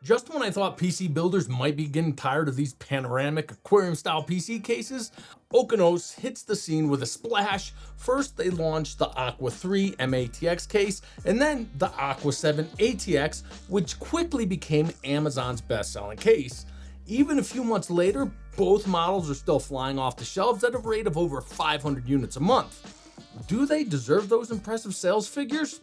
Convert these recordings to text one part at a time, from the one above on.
Just when I thought PC builders might be getting tired of these panoramic aquarium-style PC cases, Okanos hits the scene with a splash. First, they launched the Aqua 3 MATX case, and then the Aqua 7 ATX, which quickly became Amazon's best-selling case. Even a few months later, both models are still flying off the shelves at a rate of over 500 units a month. Do they deserve those impressive sales figures?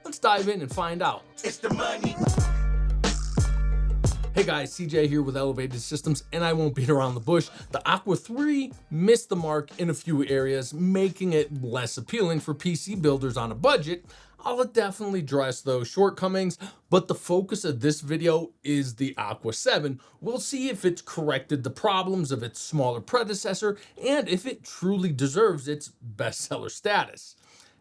Let's dive in and find out. It's the money. Hey guys, CJ here with Elevated Systems, and I won't beat around the bush. The Aqua 3 missed the mark in a few areas, making it less appealing for PC builders on a budget. I'll definitely address those shortcomings, but the focus of this video is the Aqua 7. We'll see if it's corrected the problems of its smaller predecessor and if it truly deserves its bestseller status.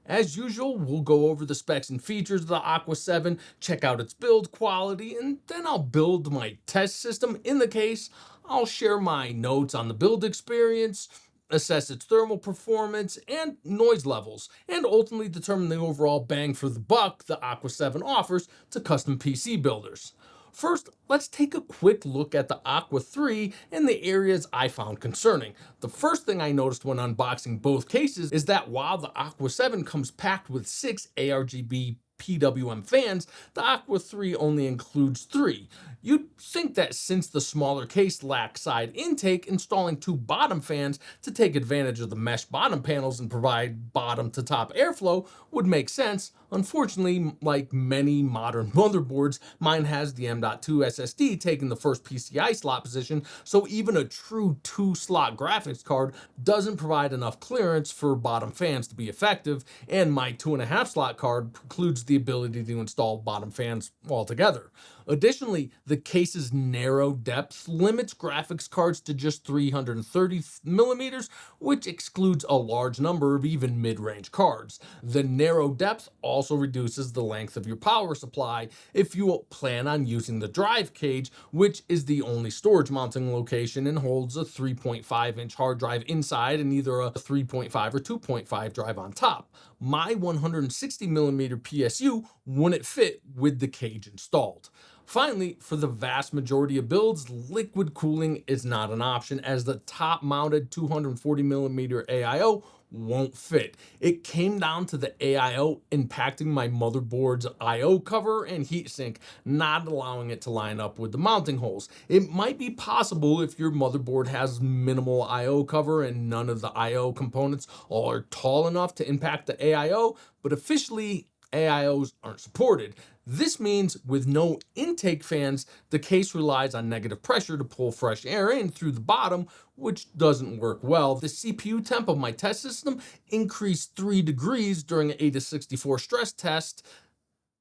As usual, we'll go over the specs and features of the Aqua 7, check out its build quality, and then I'll build my test system in the case. I'll share my notes on the build experience, assess its thermal performance and noise levels, and ultimately determine the overall bang for the buck the Aqua 7 offers to custom PC builders. First, let's take a quick look at the Aqua 3 and the areas I found concerning. The first thing I noticed when unboxing both cases is that while the Aqua 7 comes packed with 6 ARGB PWM fans, the Aqua 3 only includes 3. You'd think that since the smaller case lacks side intake, installing 2 bottom fans to take advantage of the mesh bottom panels and provide bottom to top airflow would make sense. Unfortunately, like many modern motherboards, mine has the M.2 SSD taking the first PCI slot position, so even a true 2-slot graphics card doesn't provide enough clearance for bottom fans to be effective, and my 2.5-slot card precludes the ability to install bottom fans altogether. Additionally, the case's narrow depth limits graphics cards to just 330 millimeters, which excludes a large number of even mid-range cards. The narrow depth also reduces the length of your power supply if you plan on using the drive cage, which is the only storage mounting location and holds a 3.5-inch hard drive inside and either a 3.5 or 2.5 drive on top. My 160mm PSU wouldn't fit with the cage installed. Finally, for the vast majority of builds, liquid cooling is not an option as the top-mounted 240mm AIO won't fit. It came down to the AIO impacting my motherboard's IO cover and heatsink, not allowing it to line up with the mounting holes. It might be possible if your motherboard has minimal IO cover and none of the IO components are tall enough to impact the AIO, but officially AIOs aren't supported. This means with no intake fans, the case relies on negative pressure to pull fresh air in through the bottom, which doesn't work well. The CPU temp of my test system increased 3 degrees during an AIDA64 stress test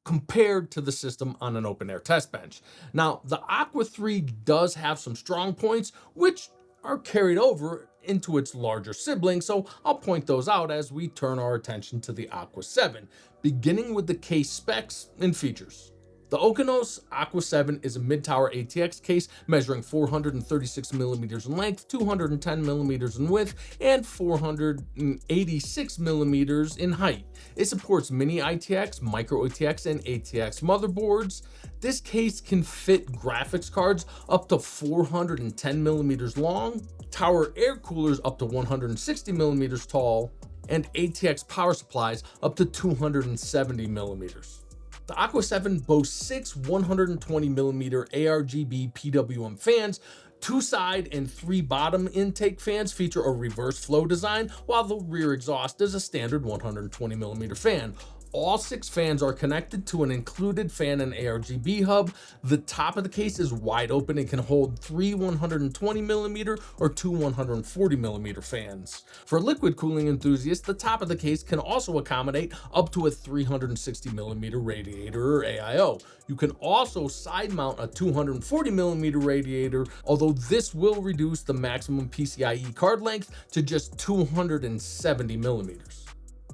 compared to the system on an open air test bench. Now, the Aqua 3 does have some strong points, which are carried over into its larger sibling, so I'll point those out as we turn our attention to the Aqua 7, beginning with the case specs and features. The Okanos Aqua 7 is a mid-tower ATX case measuring 436mm in length, 210mm in width, and 486mm in height. It supports mini ITX, micro ATX, and ATX motherboards. This case can fit graphics cards up to 410mm long, tower air coolers up to 160mm tall, and ATX power supplies up to 270mm. The Aqua 7 boasts 6 120mm ARGB PWM fans. 2 side and 3 bottom intake fans feature a reverse flow design, while the rear exhaust is a standard 120mm fan. All 6 fans are connected to an included fan and ARGB hub. The top of the case is wide open and can hold 3 120mm or 2 140mm fans. For liquid cooling enthusiasts, the top of the case can also accommodate up to a 360mm radiator or AIO. You can also side mount a 240mm radiator, although this will reduce the maximum PCIe card length to just 270mm.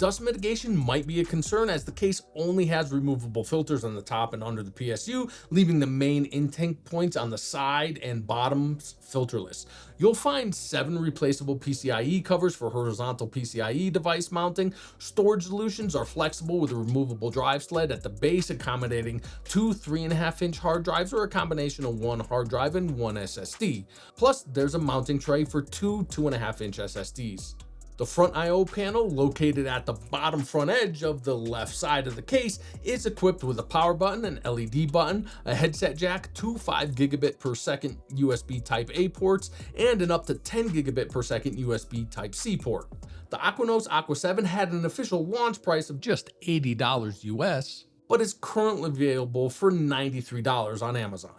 Dust mitigation might be a concern as the case only has removable filters on the top and under the PSU, leaving the main intake points on the side and bottoms filterless. You'll find 7 replaceable PCIe covers for horizontal PCIe device mounting. Storage solutions are flexible with a removable drive sled at the base, accommodating 2 3.5-inch hard drives or a combination of 1 hard drive and 1 SSD. Plus, there's a mounting tray for 2 2.5-inch SSDs. The front I/O panel, located at the bottom front edge of the left side of the case, is equipped with a power button, an LED button, a headset jack, 2 5 gigabit per second USB Type-A ports, and an up to 10 gigabit per second USB Type-C port. The Aqua 7 had an official launch price of just $80 US, but is currently available for $93 on Amazon.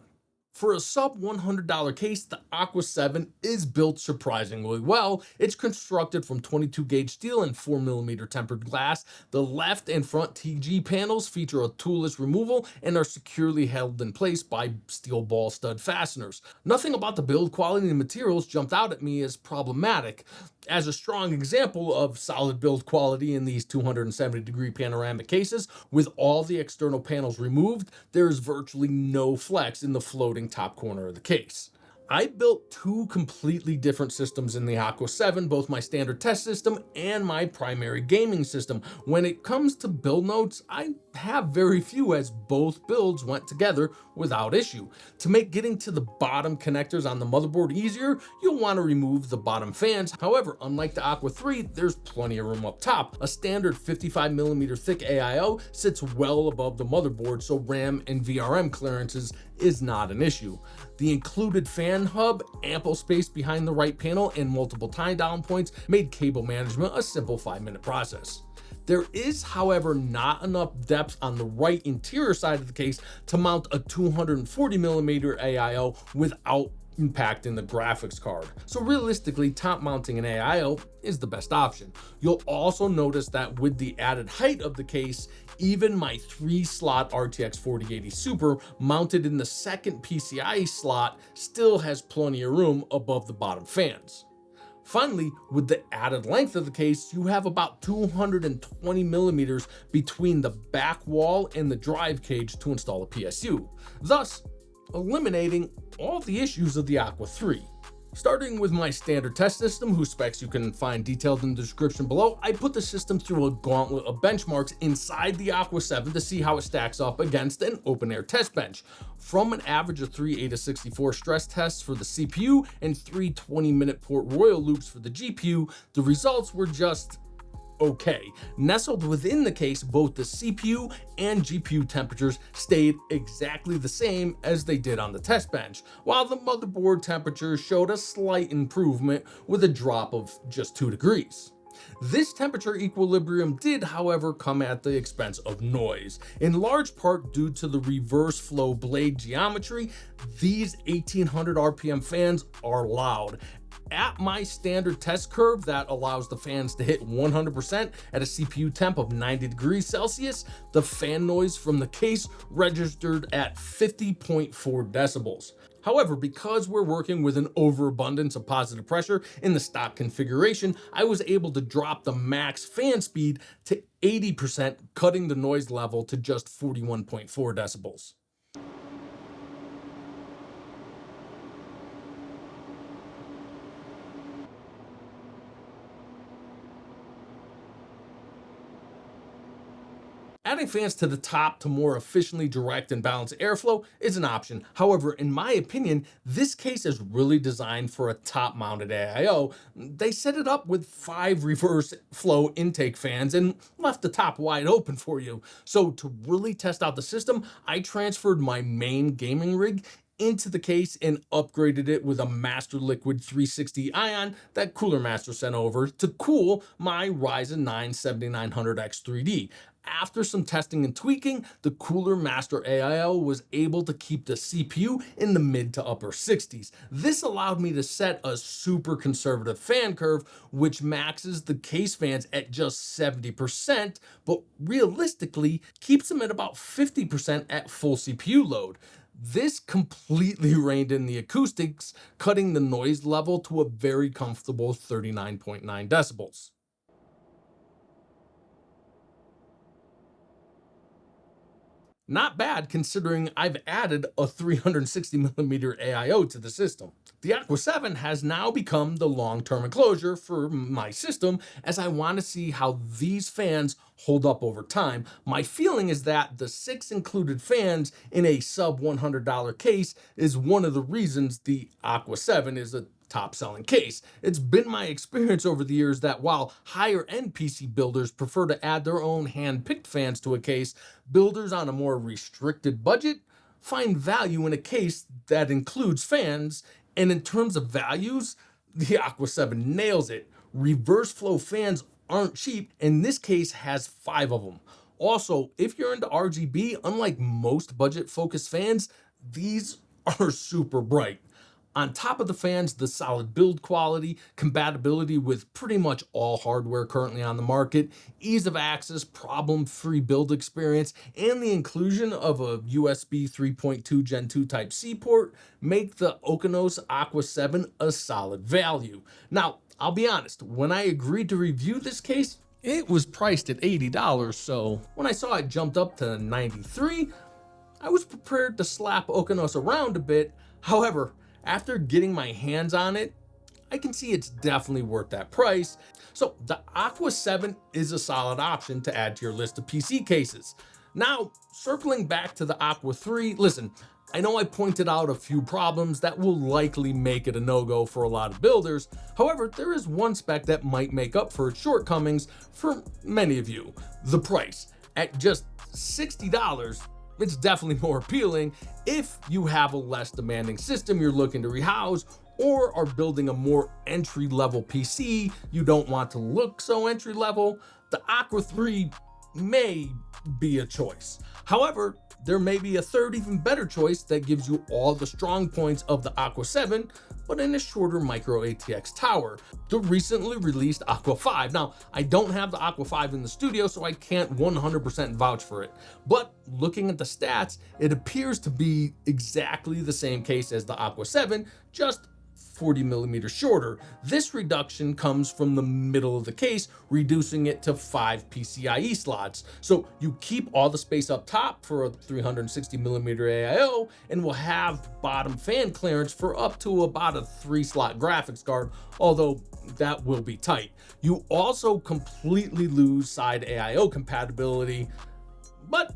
For a sub $100 case, the Aqua 7 is built surprisingly well. It's constructed from 22 gauge steel and 4mm tempered glass. The left and front TG panels feature a toolless removal and are securely held in place by steel ball stud fasteners. Nothing about the build quality and materials jumped out at me as problematic. As a strong example of solid build quality in these 270-degree panoramic cases, with all the external panels removed, there is virtually no flex in the floating top corner of the case. I built 2 completely different systems in the Aqua 7, both my standard test system and my primary gaming system. When it comes to build notes, I have very few, as both builds went together without issue. To make getting to the bottom connectors on the motherboard easier, you'll want to remove the bottom fans. However, unlike the Aqua 3, there's plenty of room up top. A standard 55mm thick AIO sits well above the motherboard, so RAM and VRM clearances is not an issue. The included fan hub, ample space behind the right panel, and multiple tie down points made cable management a simple 5-minute process. There is, however, not enough depth on the right interior side of the case to mount a 240mm AIO without impacting the graphics card. So realistically, top mounting an AIO is the best option. You'll also notice that with the added height of the case, even my 3-slot RTX 4080 Super mounted in the second PCIe slot still has plenty of room above the bottom fans. Finally, with the added length of the case, you have about 220mm between the back wall and the drive cage to install a PSU, thus eliminating all the issues of the Aqua 3. Starting with my standard test system, whose specs you can find detailed in the description below, I put the system through a gauntlet of benchmarks inside the Aqua 7 to see how it stacks up against an open-air test bench. From an average of 3 AIDA64 stress tests for the CPU and 3 20-minute port royal loops for the GPU, the results were just okay. Nestled within the case, both the CPU and GPU temperatures stayed exactly the same as they did on the test bench, while the motherboard temperature showed a slight improvement with a drop of just 2 degrees. This temperature equilibrium did, however, come at the expense of noise. In large part due to the reverse flow blade geometry, these 1800 RPM fans are loud. At my standard test curve that allows the fans to hit 100% at a CPU temp of 90 degrees Celsius, the fan noise from the case registered at 50.4 decibels. However, because we're working with an overabundance of positive pressure in the stock configuration, I was able to drop the max fan speed to 80%, cutting the noise level to just 41.4 decibels. Adding fans to the top to more efficiently direct and balance airflow is an option. However, in my opinion, this case is really designed for a top-mounted AIO. They set it up with 5 reverse flow intake fans and left the top wide open for you. So to really test out the system, I transferred my main gaming rig into the case and upgraded it with a Master Liquid 360 Ion that Cooler Master sent over to cool my Ryzen 9 7900X 3D. After some testing and tweaking, the Cooler Master AIO was able to keep the CPU in the mid to upper 60s. This allowed me to set a super conservative fan curve, which maxes the case fans at just 70%, but realistically keeps them at about 50% at full CPU load. This completely reined in the acoustics, cutting the noise level to a very comfortable 39.9 decibels. Not bad considering I've added a 360mm AIO to the system. The Aqua 7 has now become the long-term enclosure for my system as I want to see how these fans hold up over time. My feeling is that the 6 included fans in a sub $100 case is one of the reasons the Aqua 7 is a top selling case. It's been my experience over the years that while higher end PC builders prefer to add their own hand-picked fans to a case, builders on a more restricted budget find value in a case that includes fans. And in terms of values, the Aqua 7 nails it. Reverse flow fans aren't cheap, and this case has 5 of them. Also, if you're into RGB, unlike most budget focused fans, these are super bright. On top of the fans, the solid build quality, compatibility with pretty much all hardware currently on the market, ease of access, problem-free build experience, and the inclusion of a USB 3.2 Gen 2 Type-C port make the Okanos Aqua 7 a solid value. Now, I'll be honest, when I agreed to review this case, it was priced at $80, so when I saw it jumped up to $93, I was prepared to slap Okanos around a bit. However, after getting my hands on it, I can see it's definitely worth that price. So the Aqua 7 is a solid option to add to your list of PC cases. Now, circling back to the Aqua 3, listen, I know I pointed out a few problems that will likely make it a no-go for a lot of builders. However, there is one spec that might make up for its shortcomings for many of you: the price. At just $60, it's definitely more appealing if you have a less demanding system you're looking to rehouse, or are building a more entry-level PC you don't want to look so entry-level. The Aqua 3 may be a choice. However, there may be a third even better choice that gives you all the strong points of the Aqua 7, but in a shorter micro ATX tower, the recently released Aqua 5. Now, I don't have the Aqua 5 in the studio, so I can't 100% vouch for it. But looking at the stats, it appears to be exactly the same case as the Aqua 7, just 40mm shorter. This reduction comes from the middle of the case, reducing it to 5 PCIe slots. So you keep all the space up top for a 360mm AIO and will have bottom fan clearance for up to about a 3-slot graphics card, although that will be tight. You also completely lose side AIO compatibility, but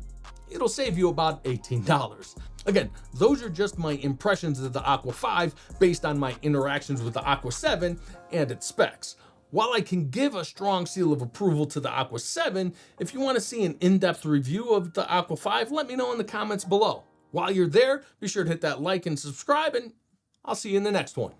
it'll save you about $18. Again, those are just my impressions of the Aqua 5 based on my interactions with the Aqua 7 and its specs. While I can give a strong seal of approval to the Aqua 7, if you want to see an in-depth review of the Aqua 5, let me know in the comments below. While you're there, be sure to hit that like and subscribe, and I'll see you in the next one.